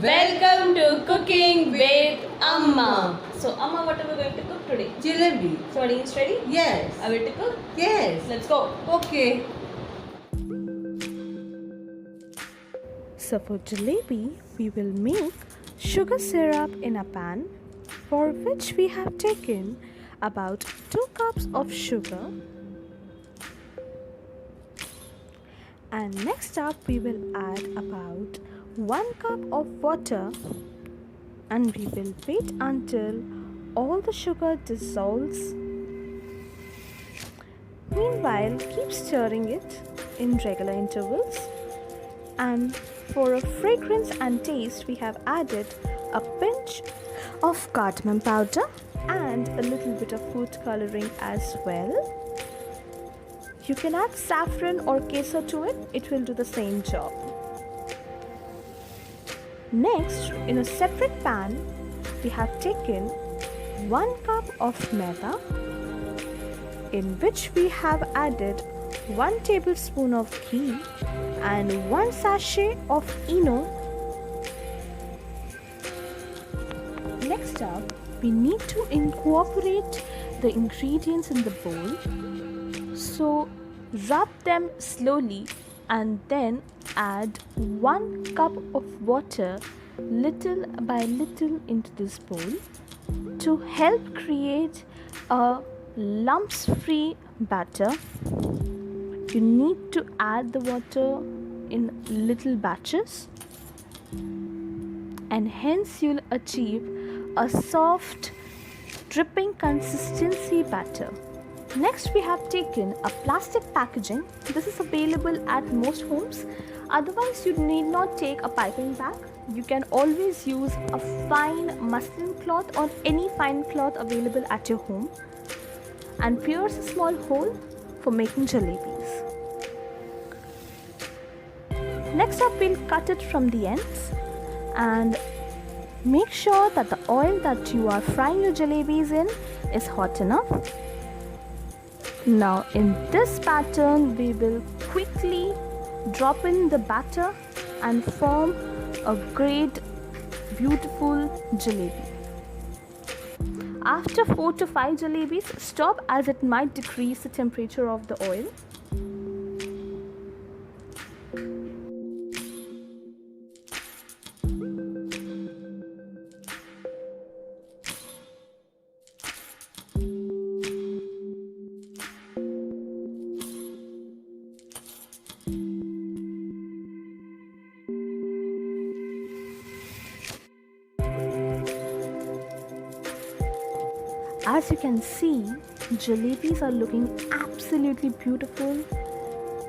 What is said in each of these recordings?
Welcome to Cooking with Amma. So Amma, what are we going to cook today? Jalebi. So audience ready? Yes. Are we to cook? Yes. Let's go. Okay. So for jalebi, we will make sugar syrup in a pan, for which we have taken about 2 cups of sugar. And next up, we will add about 1 cup of water, and we will wait until all the sugar dissolves. Meanwhile, keep stirring it in regular intervals. And for a fragrance and taste, we have added a pinch of cardamom powder and a little bit of food coloring as well. You can add saffron or kaise to it, it will do the same job. Next, in a separate pan, we have taken 1 cup of maida, in which we have added 1 tablespoon of ghee and 1 sachet of ENO. Next up, we need to incorporate the ingredients in the bowl. So rub them slowly and then add 1 cup of water little by little into this bowl to help create a lumps-free batter. You need to add the water in little batches, and hence you'll achieve a soft dripping consistency batter. Next, we have taken a plastic packaging. This is available at most homes. Otherwise, you need not take a piping bag. You can always use a fine muslin cloth or any fine cloth available at your home, and pierce a small hole for making jalebis. Next up, we'll cut it from the ends and make sure that the oil that you are frying your jalebis in is hot enough. Now in this pattern, we will quickly drop in the batter and form a great beautiful jalebi. After 4 to 5 jalebis, stop as it might decrease the temperature of the oil. As you can see, jalebis are looking absolutely beautiful.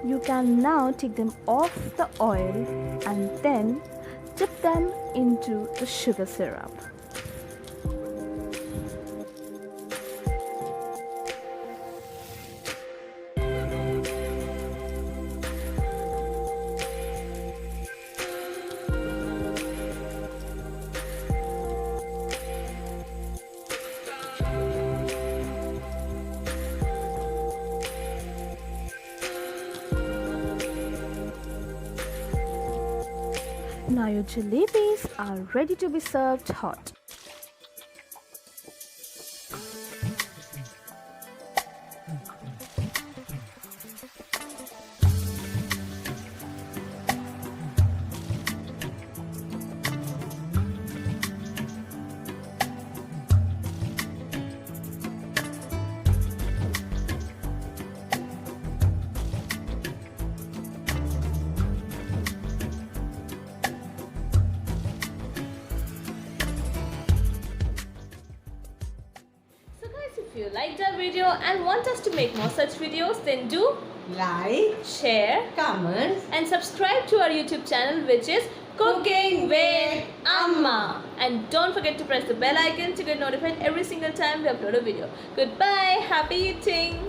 You can now take them off the oil and then dip them into the sugar syrup. Now your jalebis are ready to be served hot. If you liked our video and want us to make more such videos, then do Like, share, comment, and subscribe to our YouTube channel, which is Cooking with Amma. And don't forget to press the bell icon to get notified every single time we upload a video. Goodbye, happy eating.